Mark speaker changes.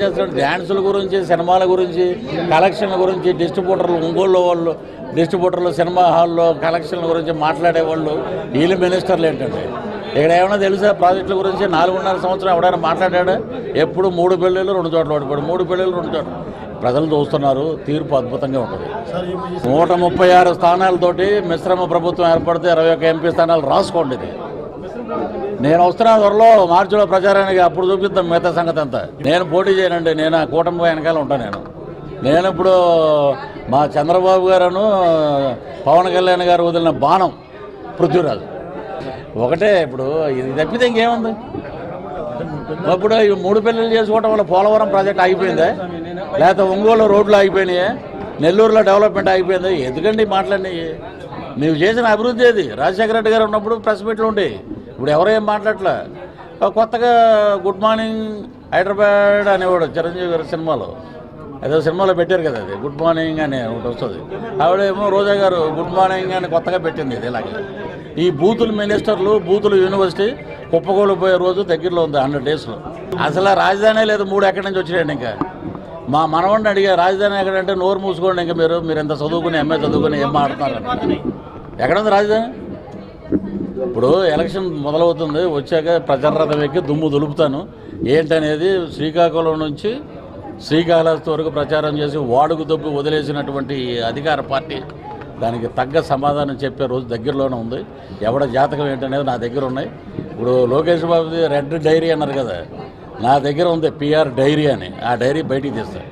Speaker 1: చేస్తున్నాడు డ్యాన్సుల గురించి, సినిమాల గురించి, కలెక్షన్ల గురించి, డిస్ట్రిబ్యూటర్లు సినిమా హాల్లో కలెక్షన్ల గురించి మాట్లాడేవాళ్ళు వీళ్ళు మినిస్టర్లు ఏంటండి? ఇక్కడ ఏమైనా తెలుసా ప్రాజెక్టుల గురించి? 4.5 సంవత్సరం ఎవడైనా మాట్లాడా? ఎప్పుడు 3 పెళ్ళిళ్ళు 2 చోట్ల ఓడిపోయాడు, 3 పెళ్ళిళ్ళు 2 చోట్ల. ప్రజలు చూస్తున్నారు, తీర్పు అద్భుతంగా ఉంటుంది. 136 స్థానాలతోటి మిశ్రమ ప్రభుత్వం ఏర్పడితే 21 ఎంపీ స్థానాలు రాసుకోండి. ఇది నేను వస్తున్నా త్వరలో మార్చిలో ప్రచారానికి, అప్పుడు చూపిద్దాం మిగతా సంగతి అంతా. నేను పోటీ చేయనండి, నేను ఆ కూటమి వెనకాల ఉంటాను. నేను ఇప్పుడు మా చంద్రబాబు గారును పవన్ కళ్యాణ్ గారు వదిలిన బాణం పృథ్వీరాజు ఒకటే. ఇప్పుడు ఇది తప్పితే ఇంకేముంది? ఇప్పుడు ఈ 3 పెళ్ళిళ్ళు చేసుకోవడం వల్ల పోలవరం ప్రాజెక్ట్ ఆగిపోయిందా? లేకపోతే ఒంగోలు రోడ్లు ఆగిపోయినాయా? నెల్లూరులో డెవలప్మెంట్ ఆగిపోయిందా? ఎందుకండి మాట్లాడినాయి? నువ్వు చేసిన అభివృద్ధి ఏది? రాజశేఖర రెడ్డి గారు ఉన్నప్పుడు ప్రెస్ మీట్లు ఉండేవి, ఇప్పుడు ఎవరేం మాట్లాడలే. కొత్తగా గుడ్ మార్నింగ్ హైదరాబాద్ అనేవాడు చిరంజీవి గారి సినిమాలో, ఏదో సినిమాలో పెట్టారు కదా, అది గుడ్ మార్నింగ్ అని ఒకటి వస్తుంది. ఆవిడేమో రోజా గారు గుడ్ మార్నింగ్ అని కొత్తగా పెట్టింది. ఇది ఇలాగే ఈ బూతుల మినిస్టర్లు, బూతుల యూనివర్సిటీ కుప్పకూలిపోయే రోజు దగ్గరలో ఉంది 100 డేస్లో. అసలు రాజధాని లేదు, 3 ఎక్కడి నుంచి వచ్చినాయండి. ఇంకా మా మనవాడిని అడిగా రాజధాని ఎక్కడంటే నోరు మూసుకోండి, ఇంకా మీరు ఎంత చదువుకుని ఎంఏ చదువుకుని ఏం మాట్లాడుతున్నారు? ఎక్కడుంది రాజధాని? ఇప్పుడు ఎలక్షన్ మొదలవుతుంది, వచ్చాక ప్రచారరథం ఎక్కి దుమ్ము దులుపుతాను. ఏంటనేది శ్రీకాకుళం నుంచి శ్రీకాళహస్తి వరకు ప్రచారం చేసి వాడుకు దొబ్బి వదిలేసినటువంటి అధికార పార్టీ దానికి తగ్గ సమాధానం చెప్పే రోజు దగ్గరలోనే ఉంది. ఎవడ జాతకం ఏంటనేది నా దగ్గర ఉన్నాయి. ఇప్పుడు లోకేష్ బాబుది రెడ్ డైరీ అన్నారు కదా, నా దగ్గర ఉంది పిఆర్ డైరీ అని. ఆ డైరీ బయటికి తీస్తాను.